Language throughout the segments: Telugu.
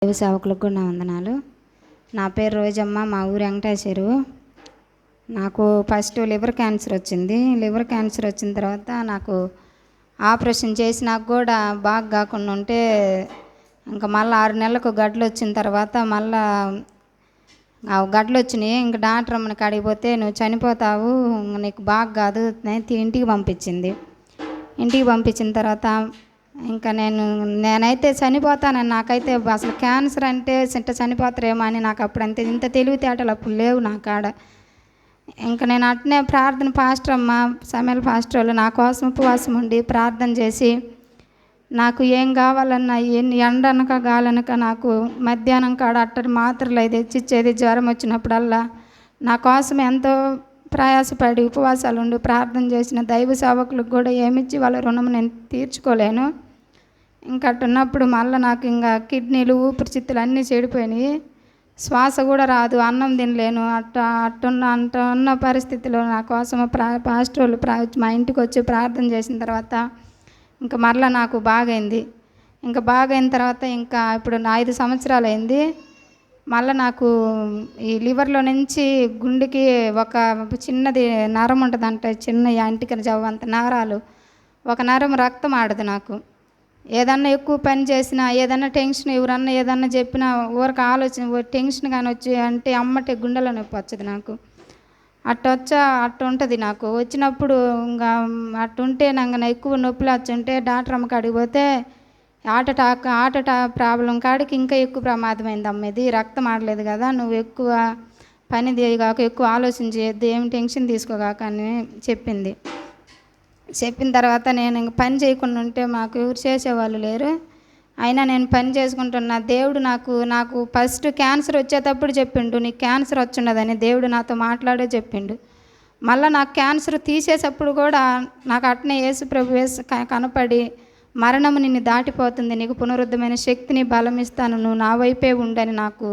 దైవ సేవకులకు కూడా నా వందనాలు. నా పేరు రోజమ్మ, మా ఊరు వెంకటేశ్వరు. నాకు ఫస్ట్ లివర్ క్యాన్సర్ వచ్చింది. లివర్ క్యాన్సర్ వచ్చిన తర్వాత నాకు ఆపరేషన్ చేసి నాకు కూడా బాగా కాకుండా ఉంటే ఇంకా మళ్ళీ 6 నెలలకు గడ్డలు వచ్చిన తర్వాత మళ్ళా గడ్డలు వచ్చినాయి. ఇంక డాక్టర్ అమ్మని కాడికి పోతే నువ్వు చనిపోతావు, నీకు బాగా కాదు, ఇంటికి పంపించింది. ఇంటికి పంపించిన తర్వాత ఇంకా నేనైతే చనిపోతానని, నాకైతే అసలు క్యాన్సర్ అంటే చనిపోతారేమో అని నాకు అప్పుడు అంతే ఇంత తెలివితేటలు అప్పుడు లేవు నా కాడ. ఇంకా నేను అట్నే ప్రార్థన పాస్టర్ అమ్మ సమయాల పాస్టర్ వాళ్ళు నా కోసం ఉపవాసం ఉండి ప్రార్థన చేసి నాకు ఏం కావాలన్నా ఎండనక గాలనక నాకు మధ్యాహ్నం కాడ అట్టడి మాత్రలు అయితే తెచ్చిచ్చేది. జ్వరం వచ్చినప్పుడల్లా నా కోసం ఎంతో ప్రయాసపడి ఉపవాసాలు ఉండి ప్రార్థన చేసిన దైవ సేవకులకు కూడా ఏమిచ్చి వాళ్ళ రుణం నేను తీర్చుకోలేను. ఇంకా అట్టున్నప్పుడు మళ్ళీ నాకు ఇంకా కిడ్నీలు ఊపిరితిత్తులు అన్నీ చెడిపోయినాయి. శ్వాస కూడా రాదు, అన్నం తినలేను. అట్టున్న పరిస్థితిలో నా కోసం పాస్టర్ వాళ్ళు మా ఇంటికి వచ్చి ప్రార్థన చేసిన తర్వాత ఇంకా మరలా నాకు బాగైంది. ఇంకా బాగైన తర్వాత ఇంకా ఇప్పుడు 5 సంవత్సరాలు అయింది. మళ్ళీ నాకు ఈ లివర్లో నుంచి గుండెకి ఒక చిన్నది నరం ఉంటుందంట, చిన్న యాంటికల జవ్వు అంత నరాలు, ఒక నరం రక్తం ఆడదు. నాకు ఏదన్నా ఎక్కువ పని చేసినా, ఏదన్నా టెన్షన్, ఎవరన్నా ఏదన్నా చెప్పినా ఊరికి ఆలోచన టెన్షన్ కానీ వచ్చి అంటే అమ్మటే గుండెలో నొప్పి వచ్చేది నాకు. అట్టు ఉంటుంది నాకు. వచ్చినప్పుడు ఇంకా అట్టుంటే నాకు ఎక్కువ నొప్పులు వచ్చుంటే డాక్టర్ అమ్మకి అడిగిపోతే హార్ట్ అటాక్ ప్రాబ్లం కాడికి ఇంకా ఎక్కువ ప్రమాదమైంది అమ్మ, ఇది రక్తం ఆడలేదు కదా, నువ్వు ఎక్కువ పని చేయగాక, ఎక్కువ ఆలోచన చేయొద్దు, ఏం టెన్షన్ తీసుకోగాక అని చెప్పింది. చెప్పిన తర్వాత నేను ఇంక పని చేయకుండా ఉంటే మాకు ఎవరు చేసేవాళ్ళు లేరు. అయినా నేను పని చేసుకుంటున్నా. దేవుడు నాకు ఫస్ట్ క్యాన్సర్ వచ్చేటప్పుడు చెప్పిండు, నీకు క్యాన్సర్ వచ్చుండదని దేవుడు నాతో మాట్లాడే చెప్పిండు. మళ్ళీ నాకు క్యాన్సర్ తీసేటప్పుడు కూడా నాకు అట్నే యేసు ప్రభు కనపడి మరణము నిన్ను దాటిపోతుంది, నీకు పునరుద్ధమైన శక్తిని బలం ఇస్తాను, నువ్వు నా వైపే ఉండని నాకు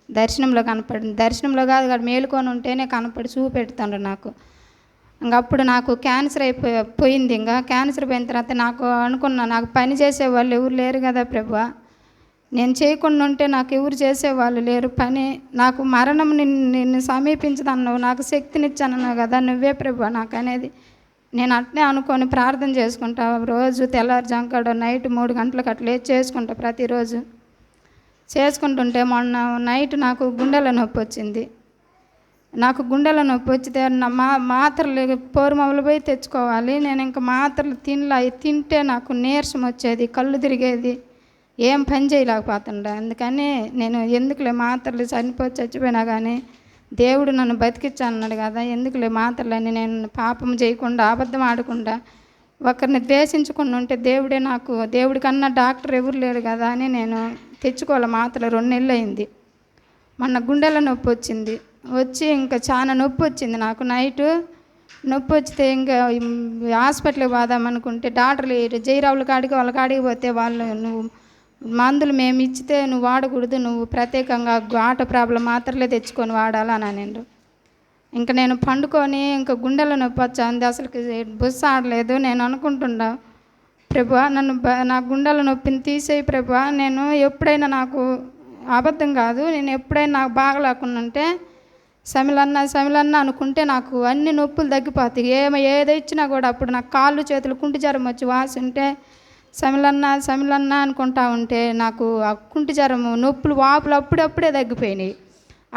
దర్శనంలో కనపడింది. దర్శనంలో కాదు, మేలుకొని ఉంటేనే కనపడి చూపెడుతుండ్రు నాకు. ఇంకప్పుడు నాకు క్యాన్సర్ పోయింది. ఇంకా క్యాన్సర్ పోయిన తర్వాత నాకు అనుకున్నా, నాకు పని చేసేవాళ్ళు ఎవరు లేరు కదా ప్రభువా, నేను చేయకుండా ఉంటే నాకు ఎవరు చేసేవాళ్ళు లేరు పని, నాకు మరణం నిన్ను సమీపించదన్నావు, నాకు శక్తినిచ్చానన్నావు కదా, నువ్వే ప్రభువా నాకు అనేది నేను అట్నే అనుకొని ప్రార్థన చేసుకుంటా. రోజు తెల్లారుజాముకాడ నైట్ 3 గంటలకు అట్లా చేసుకుంటా ప్రతిరోజు. చేసుకుంటుంటే మొన్న నైట్ నాకు గుండెల నొప్పి వచ్చింది. నాకు గుండెల నొప్పి వచ్చితే మాత్రలు పోరుమవ్వలు పోయి తెచ్చుకోవాలి. నేను ఇంకా మాత్రలు తింటే నాకు నీరసం వచ్చేది, కళ్ళు తిరిగేది, ఏం పని చేయలేకపోతుండే. అందుకని నేను ఎందుకులే మాత్రలు చచ్చిపోయినా కానీ దేవుడు నన్ను బతికించాలన్నాడు కదా, ఎందుకులే మాత్రలని నేను పాపం చేయకుండా అబద్ధం ఆడకుండా ఒకరిని ద్వేషించకుండా ఉంటే దేవుడి కన్నా డాక్టర్ ఎవరు లేరు కదా అని నేను తెచ్చుకోవాలి మాత్రలు. 2 నెలలు అయింది. మొన్న గుండెల నొప్పి వచ్చింది. వచ్చి ఇంకా చాలా నొప్పి వచ్చింది నాకు. నైటు నొప్పి వచ్చితే ఇంకా హాస్పిటల్కి పోదామనుకుంటే డాక్టర్లు జైరావుల కాడికి వాళ్ళ కాడికి పోతే వాళ్ళు నువ్వు మందులు మేము ఇచ్చితే నువ్వు వాడకూడదు, నువ్వు ప్రత్యేకంగా ఆట ప్రాబ్లం మాత్రలే తెచ్చుకొని వాడాలని అనిండ్రు. ఇంకా నేను పండుకొని ఇంకా గుండెల నొప్పి వచ్చింది, అసలు బుస్స ఆడలేదు. నేను అనుకుంటున్నా, ప్రభువా నా గుండెల నొప్పిని తీసేయి ప్రభువా, నేను ఎప్పుడైనా నాకు అబద్ధం కాదు, నేను ఎప్పుడైనా నాకు బాగలేకుండా ఉంటే సమిలన్న అనుకుంటే నాకు అన్ని నొప్పులు తగ్గిపోతాయి. ఏది ఇచ్చినా కూడా అప్పుడు నాకు కాళ్ళు చేతులు కుంటి జ్వరం వచ్చి వాసుంటే సమిలన్న అనుకుంటా ఉంటే నాకు ఆ కుంటి జ్వరము నొప్పులు వాపులు అప్పుడప్పుడే తగ్గిపోయినాయి.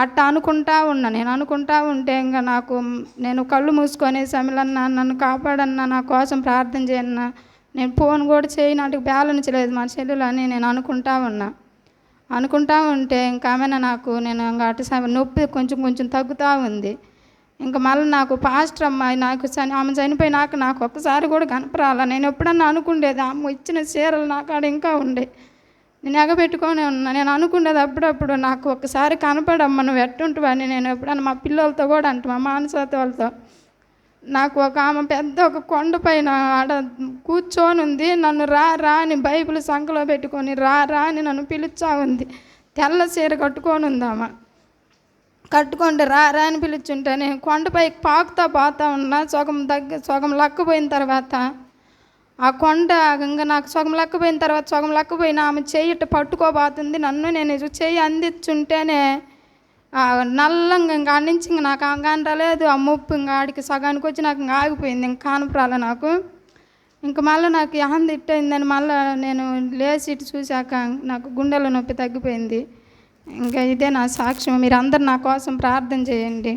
అట్టా అనుకుంటా ఉన్నా. నేను అనుకుంటా ఉంటే ఇంకా నేను కళ్ళు మూసుకొని సమిలన్న నన్ను కాపాడన్నా, నా కోసం ప్రార్థన చేయన్నా, నేను ఫోన్ కూడా చేయనాటికి బ్యాలెన్స్ లేదు మా చెల్లెలు అని నేను అనుకుంటా ఉంటే ఇంకా ఆమె నేను అటు నొప్పి కొంచెం తగ్గుతూ ఉంది. ఇంకా మళ్ళీ నాకు పాస్టర్ అమ్మాయి ఆమె చనిపోయినాక నాకు ఒక్కసారి కూడా కనపరాల. నేను ఎప్పుడన్నా అనుకుండేది, అమ్మ ఇచ్చిన చీరలు నా కాడ ఇంకా ఉండే, నేను ఎగబెట్టుకొని ఉన్నా. నేను అనుకునేది అప్పుడప్పుడు నాకు ఒక్కసారి కనపడమ్మ, నువ్వు ఎట్టుంటావని. నేను ఎప్పుడన్నా మా పిల్లలతో కూడా మా మానసత వాళ్ళతో, నాకు ఆమె పెద్ద ఒక కొండ పైన ఆడ కూర్చొని ఉంది, నన్ను రా అని బైబిల్ సంకలో పెట్టుకొని రా అని నన్ను పిలుచా ఉంది. తెల్ల చీర కట్టుకొని ఉంది ఆమె. కట్టుకుంటే రా అని పిలుచుంటే నేను కొండపైకి పాకుతా పోతా ఉన్నా. సగం లక్కపోయిన తర్వాత ఆ కొండ ఇంకా నాకు సగం లెక్కపోయిన తర్వాత సగం లెక్కపోయిన ఆమె చెయ్యి ఇట్ట పట్టుకోబోతుంది నన్ను. నేను చెయ్యి అందించుంటేనే నల్లంగా ఇంకా ఆడ నుంచి ఇంక నాకు అవగాహన రాలేదు. ఆ ముప్పు ఇంకా ఆడికి సగానికి వచ్చి నాకు ఇంకా ఆగిపోయింది, ఇంకా కానపరాల నాకు. ఇంక మళ్ళీ నాకు యాంది ఇట్టయిందని మళ్ళీ నేను లేచి ఇటు చూశాక నాకు గుండెల నొప్పి తగ్గిపోయింది. ఇంకా ఇదే నా సాక్ష్యం. మీరు అందరు నా కోసం ప్రార్థన చేయండి.